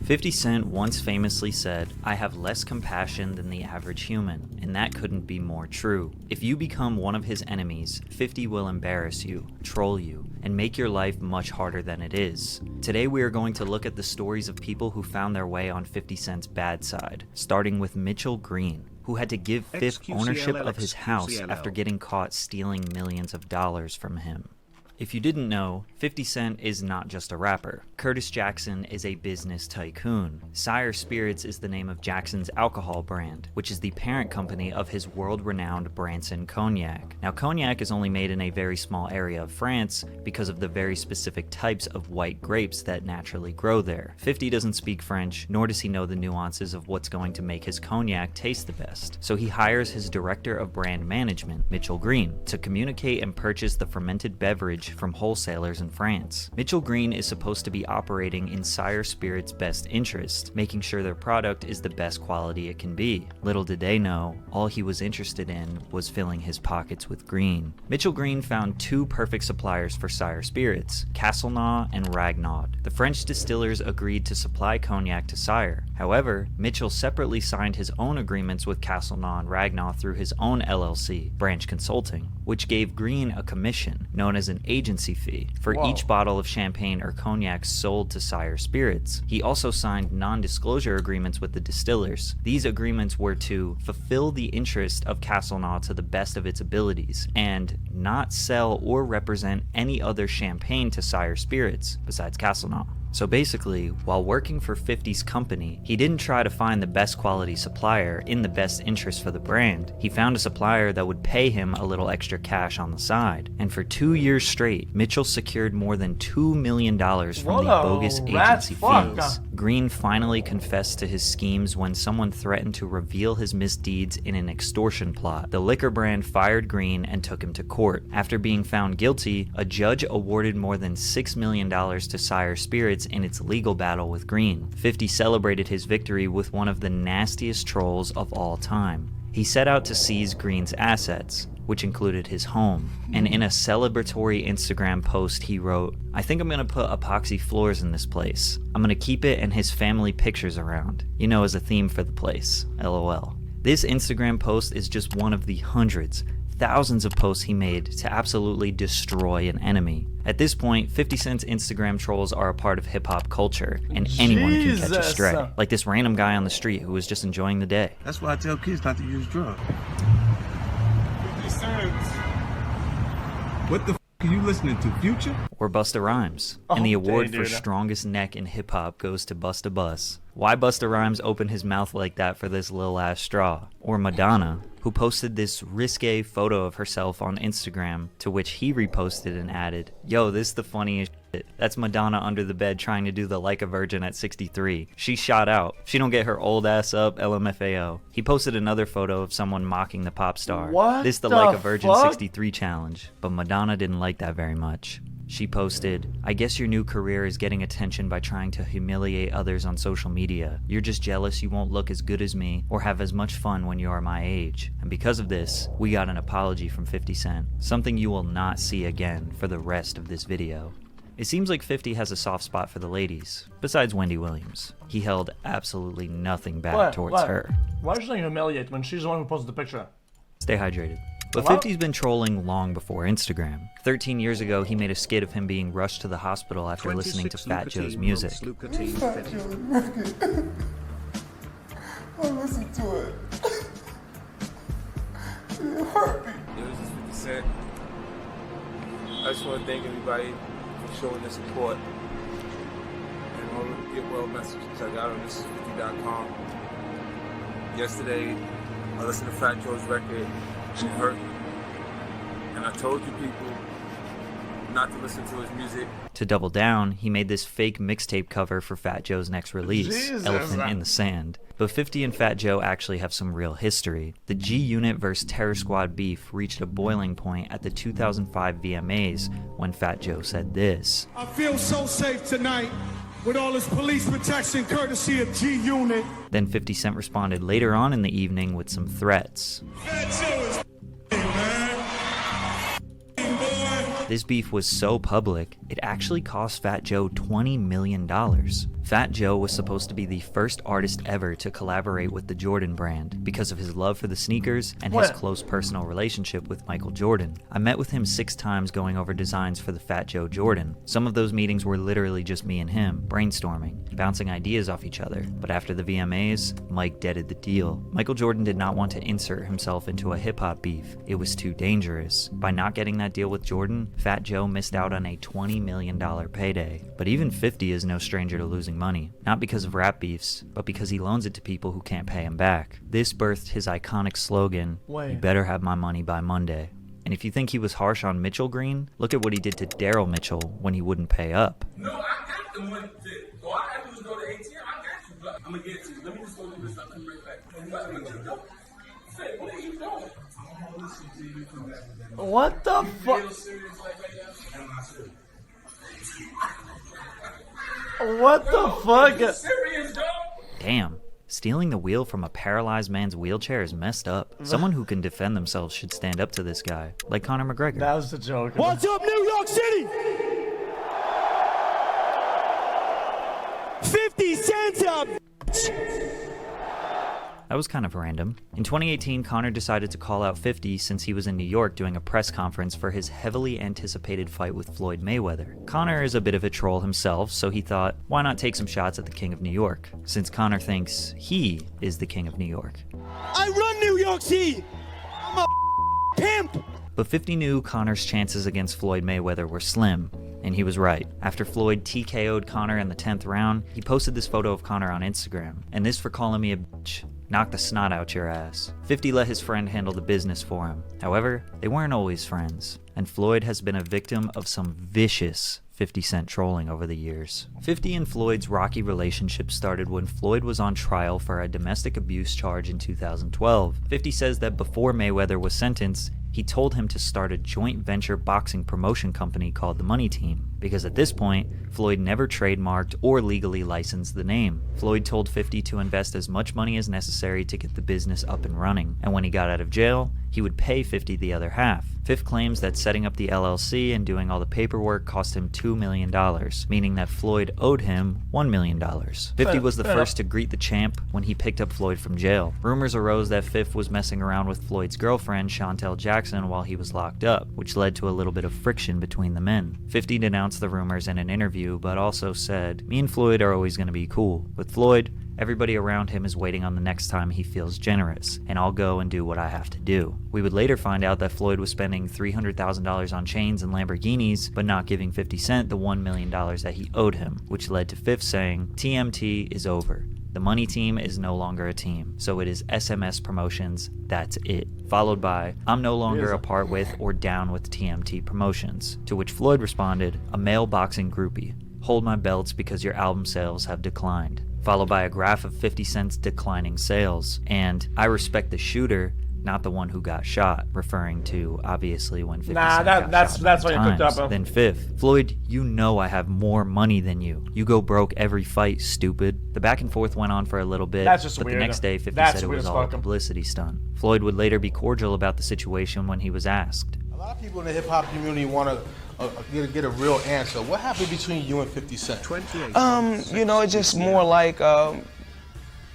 50 Cent once famously said, "I have less compassion than the average human," and that couldn't be more true. If you become one of his enemies, 50 will embarrass you, troll you, and make your life much harder than it is. Today we are going to look at the stories of people who found their way on 50 Cent's bad side, starting with Mitchell Green, who had to give Fifth ownership of his house after getting caught stealing millions of dollars from him. If you didn't know, 50 Cent is not just a rapper. Curtis Jackson is a business tycoon. Sire Spirits is the name of Jackson's alcohol brand, which is the parent company of his world-renowned Branson Cognac. Now, cognac is only made in a very small area of France because of the very specific types of white grapes that naturally grow there. 50 doesn't speak French, nor does he know the nuances of what's going to make his cognac taste the best. So he hires his director of brand management, Mitchell Green, to communicate and purchase the fermented beverage from wholesalers in France. Mitchell Green is supposed to be operating in Sire Spirits' best interest, making sure their product is the best quality it can be. Little did they know, all he was interested in was filling his pockets with green. Mitchell Green found two perfect suppliers for Sire Spirits, Castelnau and Ragnod. The French distillers agreed to supply cognac to Sire. However, Mitchell separately signed his own agreements with Castelnau and Ragnod through his own LLC, Branch Consulting, which gave Green a commission, known as an agency fee, for each bottle of champagne or cognac sold to Sire Spirits. He also signed non-disclosure agreements with the distillers. These agreements were to fulfill the interest of Castelnau to the best of its abilities, and not sell or represent any other champagne to Sire Spirits besides Castelnau. So basically, while working for 50's company, he didn't try to find the best quality supplier in the best interest for the brand. He found a supplier that would pay him a little extra cash on the side. And for 2 years straight, Mitchell secured more than $2 million from the bogus agency fees. Green finally confessed to his schemes when someone threatened to reveal his misdeeds in an extortion plot. The liquor brand fired Green and took him to court. After being found guilty, a judge awarded more than $6 million to Sire Spirits in its legal battle with Green. 50 celebrated his victory with one of the nastiest trolls of all time. He set out to seize Green's assets, which included his home, and in a celebratory Instagram post he wrote, "I think I'm gonna put epoxy floors in this place. I'm gonna keep it and his family pictures around, you know, as a theme for the place, LOL." This Instagram post is just one of the hundreds, thousands of posts he made to absolutely destroy an enemy. At this point, 50 Cent's Instagram trolls are a part of hip-hop culture, and anyone can catch a stray. Like this random guy on the street who was just enjoying the day. That's why I tell kids not to use drugs. 50 Cents. What the f are you listening to, Future? Or Busta Rhymes. And the award for strongest neck in hip-hop goes to Busta Bus. Why Busta Rhymes opened his mouth like that for this little ass straw? Or Madonna, who posted this risque photo of herself on Instagram, to which he reposted and added, "Yo, this is the funniest shit. That's Madonna under the bed trying to do the like a virgin at 63. She shot out. She don't get her old ass up, LMFAO." He posted another photo of someone mocking the pop star. This the like a virgin 63 challenge, but Madonna didn't like that very much. She posted, "I guess your new career is getting attention by trying to humiliate others on social media. You're just jealous you won't look as good as me or have as much fun when you are my age. And because of this, we got an apology from 50 Cent. Something you will not see again for the rest of this video." It seems like 50 has a soft spot for the ladies, besides Wendy Williams. He held absolutely nothing back towards her. Why should I humiliate when she's the one who posted the picture? Stay hydrated. But 50's been trolling long before Instagram. 13 years ago, he made a skit of him being rushed to the hospital after listening to Fat Joe's music. Fat Joe's record. I listened to it. It hurt me. Yo, this is 50 Cent. I just want to thank everybody for showing their support and all the get well messages I got on this50.com. Yesterday, I listened to Fat Joe's record. It hurt me. And I told you people not to listen to his music. To double down, he made this fake mixtape cover for Fat Joe's next release, Elephant in the Sand. But 50 and Fat Joe actually have some real history. The G-Unit vs. Terror Squad beef reached a boiling point at the 2005 VMAs when Fat Joe said this. "I feel so safe tonight with all this police protection courtesy of G-Unit." Then 50 Cent responded later on in the evening with some threats. Fat Joe is man. This beef was so public, it actually cost Fat Joe $20 million. Fat Joe was supposed to be the first artist ever to collaborate with the Jordan brand because of his love for the sneakers and his close personal relationship with Michael Jordan. I met with him 6 times going over designs for the Fat Joe Jordan. Some of those meetings were literally just me and him, brainstorming, bouncing ideas off each other. But after the VMAs, Mike deaded the deal. Michael Jordan did not want to insert himself into a hip-hop beef. It was too dangerous. By not getting that deal with Jordan, Fat Joe missed out on a $20 million payday. But even 50 is no stranger to losing money. Not because of rap beefs, but because he loans it to people who can't pay him back. This birthed his iconic slogan, "You better have my money by Monday." And if you think he was harsh on Mitchell Green, look at what he did to Daryl Mitchell when he wouldn't pay up. No, I got the money. All I have to do is go to ATM. I got you, but I'm gonna get it to you. Let me just go do this. I'll come right back. Say, what are you doing? I'm gonna listen to you come back. What the fuck? What the fuck? Serious, dog? Damn. Stealing the wheel from a paralyzed man's wheelchair is messed up. Someone who can defend themselves should stand up to this guy, like Conor McGregor. That was a joke. What's up, New York City? 50 cents up. That was kind of random. In 2018, Conor decided to call out 50 since he was in New York doing a press conference for his heavily anticipated fight with Floyd Mayweather. Conor is a bit of a troll himself, so he thought, why not take some shots at the King of New York, since Conor thinks he is the King of New York. I run New York City. I'm a pimp. But 50 knew Conor's chances against Floyd Mayweather were slim, and he was right. After Floyd TKO'd Conor in the 10th round, he posted this photo of Conor on Instagram, and this for calling me a bitch. Knock the snot out your ass. 50 let his friend handle the business for him. However, they weren't always friends, and Floyd has been a victim of some vicious 50 Cent trolling over the years. 50 and Floyd's rocky relationship started when Floyd was on trial for a domestic abuse charge in 2012. 50 says that before Mayweather was sentenced, he told him to start a joint venture boxing promotion company called the Money Team, because at this point, Floyd never trademarked or legally licensed the name. Floyd told 50 to invest as much money as necessary to get the business up and running, and when he got out of jail, he would pay 50 the other half. Fifth claims that setting up the LLC and doing all the paperwork cost him $2 million, meaning that Floyd owed him $1 million. 50 was the first to greet the champ when he picked up Floyd from jail. Rumors arose that Fifth was messing around with Floyd's girlfriend, Chantel Jackson, while he was locked up, which led to a little bit of friction between the men. 50 denounced the rumors in an interview, but also said, "Me and Floyd are always going to be cool. With Floyd, everybody around him is waiting on the next time he feels generous, and I'll go and do what I have to do." We would later find out that Floyd was spending $300,000 on chains and Lamborghinis, but not giving 50 Cent the $1 million that he owed him, which led to Fifth saying, "TMT is over. The Money Team is no longer a team, so it is SMS Promotions, that's it." Followed by, "I'm no longer a part with or down with TMT Promotions," to which Floyd responded, "A male boxing groupie. Hold my belts because your album sales have declined." Followed by a graph of 50 Cent's declining sales, and "I respect the shooter, not the one who got shot," referring to, obviously, when 50 Cent got that's shot what you picked up, bro. Then Fifth, "Floyd, you know I have more money than you. You go broke every fight, stupid." The back and forth went on for a little bit, That's just but weird. the next day 50 That's said it weird was as all a fuck. publicity stunt. Floyd would later be cordial about the situation when he was asked. A lot of people in the hip hop community want to get a real answer. What happened between you and 50 Cent? You know, it's just more like,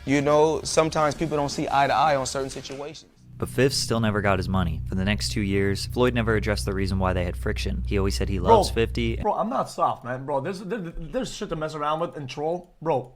you know, sometimes people don't see eye to eye on certain situations. But Fifth still never got his money. For the next 2 years, Floyd never addressed the reason why they had friction. He always said he loves 50. Bro, I'm not soft, man. Bro, there's shit to mess around with and troll. Bro,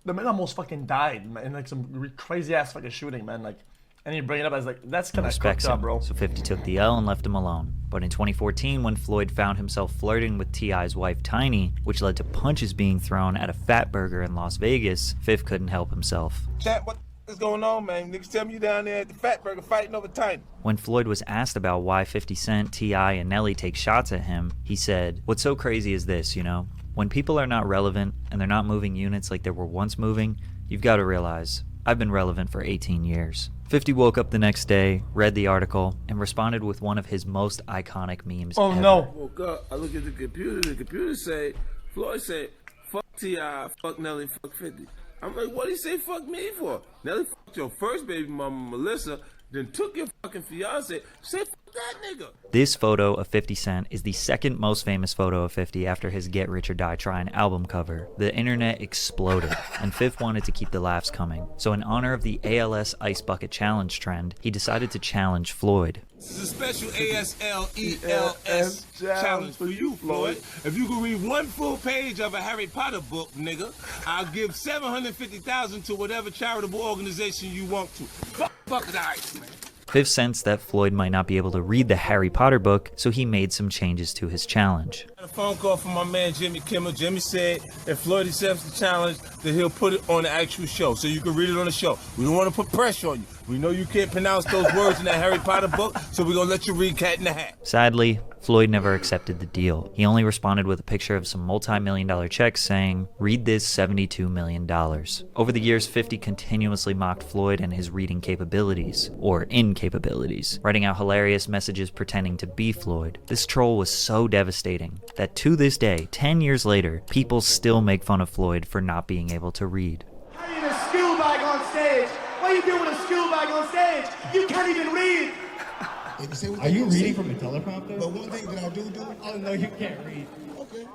the man almost fucking died, man, in like some crazy ass fucking shooting, man. Like, and you bring it up as like, that's kind of Respects cooked him, up, bro. so 50 took the L and left him alone. But in 2014, when Floyd found himself flirting with T.I.'s wife Tiny, which led to punches being thrown at a Fat Burger in Las Vegas, Fifth couldn't help himself. Chat, what is going on, man? Niggas tell me you down there at the Fat Burger fighting over Tiny. When Floyd was asked about why 50 Cent, T.I., and Nelly take shots at him, he said, "What's so crazy is this, you know? When people are not relevant and they're not moving units like they were once moving, you've got to realize, I've been relevant for 18 years. 50 woke up the next day, read the article, and responded with one of his most iconic memes Oh ever. no. Woke up, I look at the computer say, Floyd said, fuck T.I., fuck Nelly, fuck 50. I'm like, what did he say fuck me for? Nelly fucked your first baby mama, Melissa, then took your fucking fiance, say fuck that nigga. This photo of 50 Cent is the second most famous photo of 50 after his Get Rich or Die Trying album cover. The internet exploded, and 50 wanted to keep the laughs coming. So in honor of the ALS Ice Bucket Challenge trend, he decided to challenge Floyd. This is a special ASLELS challenge for you, Floyd. If you can read one full page of a Harry Potter book, nigga, I'll give $750,000 to whatever charitable organization you want to. Fuck the ice, man. 50 sensed that Floyd might not be able to read the Harry Potter book, so he made some changes to his challenge. I got a phone call from my man Jimmy Kimmel. Jimmy said if Floyd accepts the challenge, then he'll put it on the actual show, so you can read it on the show. We don't want to put pressure on you. We know you can't pronounce those words in that Harry Potter book, so we're gonna let you read Cat in the Hat. Sadly, Floyd never accepted the deal. He only responded with a picture of some multi-million-dollar checks saying, "Read this $72 million." Over the years, 50 continuously mocked Floyd and his reading capabilities, or incapabilities, writing out hilarious messages pretending to be Floyd. This troll was so devastating that to this day, 10 years later, people still make fun of Floyd for not being able to read. How are you in a skill bag on stage? What are you doing with a skill bag on stage? You can't even read. Are you reading from a teleprompter? But one thing that I do. Oh no, you can't read. Okay.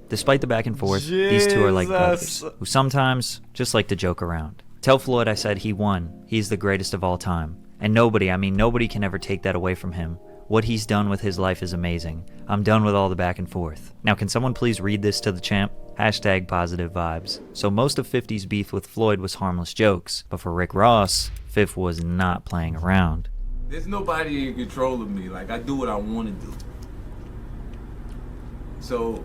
Despite the back and forth, these two are like brothers, who sometimes just like to joke around. Tell Floyd I said he won. He's the greatest of all time. And nobody can ever take that away from him. What he's done with his life is amazing. I'm done with all the back and forth. Now can someone please read this to the champ? Hashtag positive vibes. So most of 50's beef with Floyd was harmless jokes, but for Rick Ross, 50 was not playing around. There's nobody in control of me. Like, I do what I want to do. So,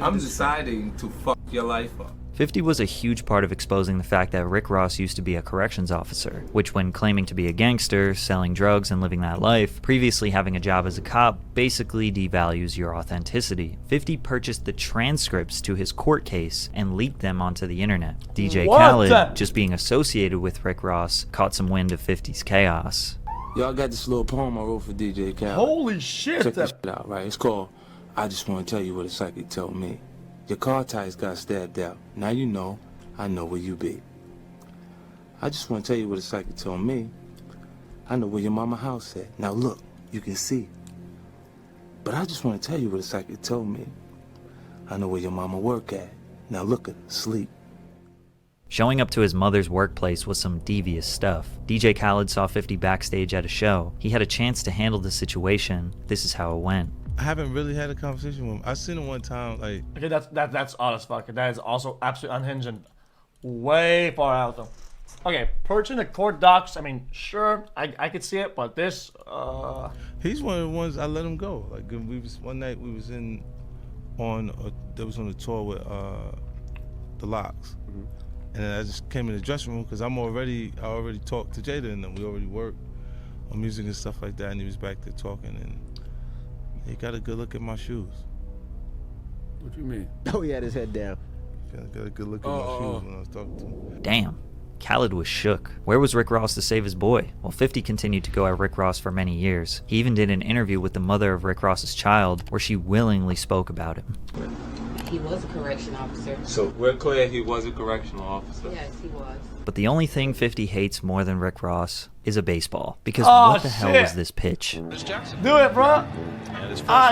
I'm deciding to fuck your life up. 50 was a huge part of exposing the fact that Rick Ross used to be a corrections officer, which when claiming to be a gangster, selling drugs and living that life, previously having a job as a cop, basically devalues your authenticity. 50 purchased the transcripts to his court case and leaked them onto the internet. DJ Khaled, just being associated with Rick Ross, caught some wind of 50's chaos. Y'all got this little poem I wrote for DJ Khaled. Holy shit! Check this shit out, right? It's called I Just Want to Tell You What a Psychic Told Me. Your car tires got stabbed out. Now you know, I know where you be. I just want to tell you what a psychic told me. I know where your mama house at. Now look, you can see. But I just want to tell you what a psychic told me. I know where your mama work at. Now look at her, sleep. Showing up to his mother's workplace was some devious stuff. DJ Khaled saw 50 backstage at a show. He had a chance to handle the situation. This is how it went. I haven't really had a conversation with him. I seen him one time, like... Okay, that's odd as fuck. That is also absolutely unhinged and way far out though. Okay, purchasing the court docs, I mean, sure, I could see it, but this, He's one of the ones I let him go. Like, one night we was on a tour with the Locks. Mm-hmm. And then I just came in the dressing room because I already talked to Jada and them. We already worked on music and stuff like that, and he was back there talking, and he got a good look at my shoes. What you mean? Oh, he had his head down. Got a good look at my shoes when I was talking to him. Damn. Khaled was shook. Where was Rick Ross to save his boy? Well, 50 continued to go at Rick Ross for many years. He even did an interview with the mother of Rick Ross's child where she willingly spoke about him. He was a correction officer. So we're clear he was a correctional officer. Yes, he was. But the only thing 50 hates more than Rick Ross is a baseball. Because what the hell was this pitch? do it, bro.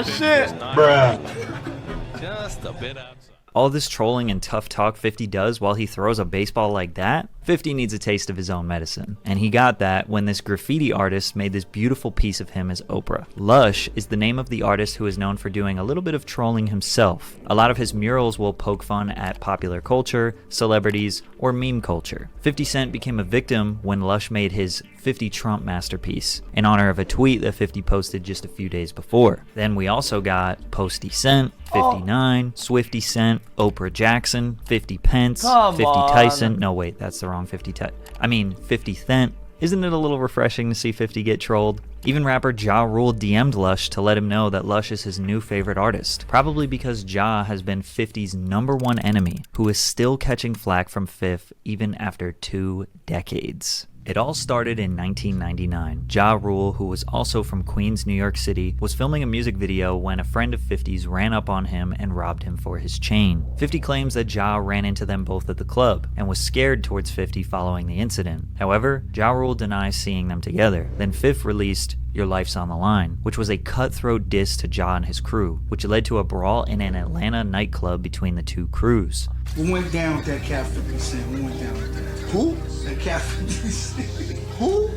Shit. Bruh. Just a bit outside. All this trolling and tough talk 50 does while he throws a baseball like that? 50 needs a taste of his own medicine. And he got that when this graffiti artist made this beautiful piece of him as Oprah. Lush is the name of the artist who is known for doing a little bit of trolling himself. A lot of his murals will poke fun at popular culture, celebrities, or meme culture. 50 Cent became a victim when Lush made his 50 Trump masterpiece in honor of a tweet that 50 posted just a few days before. Then we also got Posty Cent, 59, Swifty Cent, Oprah Jackson, 50 Pence, 50 Tyson. No, wait, that's the wrong 50 50 Cent. Isn't it a little refreshing to see 50 get trolled? Even rapper Ja Rule DM'd Lush to let him know that Lush is his new favorite artist. Probably because Ja has been 50's #1 enemy, who is still catching flack from 50 even after 2 decades. It all started in 1999. Ja Rule, who was also from Queens, New York City, was filming a music video when a friend of 50's ran up on him and robbed him for his chain. 50 claims that Ja ran into them both at the club and was scared towards 50 following the incident. However, Ja Rule denies seeing them together. Then 50 released Your Life's on the Line, which was a cutthroat diss to Ja and his crew, which led to a brawl in an Atlanta nightclub between the two crews. We went down with that cat 50 Cent. We went down with that. Who? That cat 50 Cent. Who?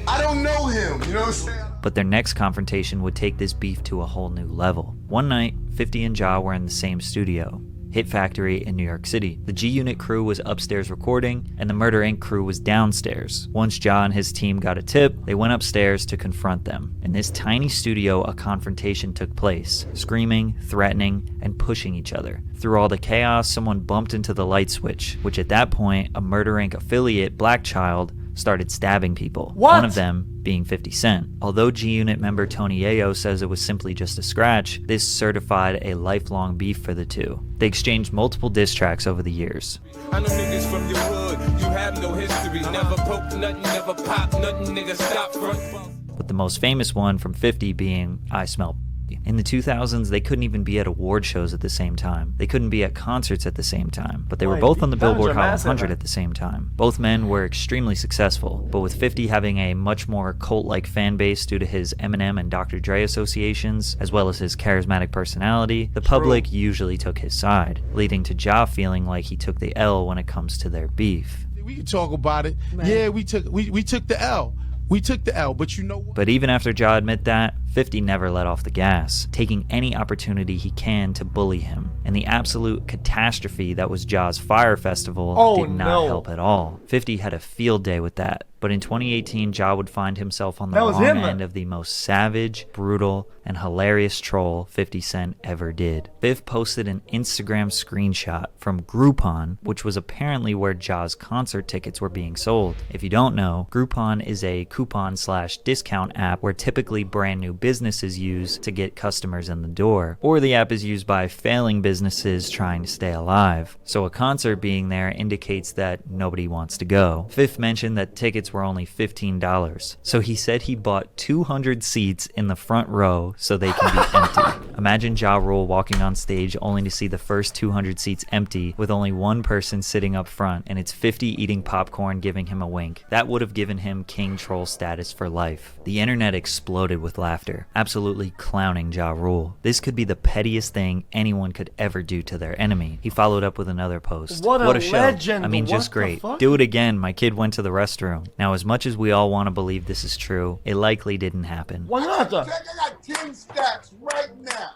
I don't know him, you know what I'm saying? But their next confrontation would take this beef to a whole new level. One night, 50 and Ja were in the same studio, Hit Factory in New York City. The G-Unit crew was upstairs recording, and the Murder Inc. crew was downstairs. Once Ja and his team got a tip, they went upstairs to confront them. In this tiny studio, a confrontation took place, screaming, threatening, and pushing each other. Through all the chaos, someone bumped into the light switch, which at that point, a Murder Inc. affiliate, Black Child, started stabbing people. What? One of them being 50 Cent. Although G-Unit member Tony Yayo says it was simply just a scratch, this certified a lifelong beef for the two. They exchanged multiple diss tracks over the years. I know niggas from your hood, you have no history, never poke nothing, never pop nothing, nigga stop front. With the most famous one from 50 being I Smell. In the 2000s, they couldn't even be at award shows at the same time. They couldn't be at concerts at the same time, but they were both on the Billboard Hot 100 at the same time. Both men were extremely successful, but with 50 having a much more cult-like fan base due to his Eminem and Dr. Dre associations, as well as his charismatic personality, the public usually took his side, leading to Ja feeling like he took the L when it comes to their beef. We can talk about it. Right. Yeah, we took the L. We took the L, but you know what? But even after Ja admit that, 50 never let off the gas, taking any opportunity he can to bully him. And the absolute catastrophe that was Ja's Fire Festival did not help at all. 50 had a field day with that. But in 2018, Ja would find himself on the wrong end of the most savage, brutal, and hilarious troll 50 Cent ever did. Biff posted an Instagram screenshot from Groupon, which was apparently where Ja's concert tickets were being sold. If you don't know, Groupon is a coupon/discount app where typically brand new businesses use to get customers in the door, or the app is used by failing businesses trying to stay alive. So a concert being there indicates that nobody wants to go. Fifth mentioned that tickets were only $15, so he said he bought 200 seats in the front row so they can be empty. Imagine Ja Rule walking on stage only to see the first 200 seats empty with only one person sitting up front, and it's 50 eating popcorn giving him a wink. That would have given him king troll status for life. The internet exploded with laughter, absolutely clowning Ja Rule. This could be the pettiest thing anyone could ever do to their enemy. He followed up with another post. What a show. legend. I mean, What just the great. fuck? Do it again. My kid went to the restroom. Now, as much as we all want to believe this is true, it likely didn't happen. Why not? I got 10 stacks right now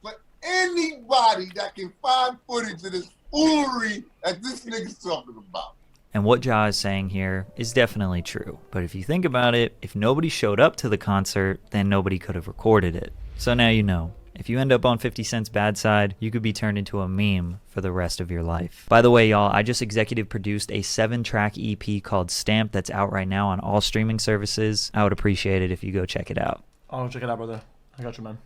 for anybody that can find footage of this foolery that this nigga's talking about. And what Ja is saying here is definitely true. But if you think about it, if nobody showed up to the concert, then nobody could have recorded it. So now you know. If you end up on 50 Cent's bad side, you could be turned into a meme for the rest of your life. By the way, y'all, I just executive produced a 7-track EP called Stamp that's out right now on all streaming services. I would appreciate it if you go check it out. Oh, check it out, brother. I got you, man.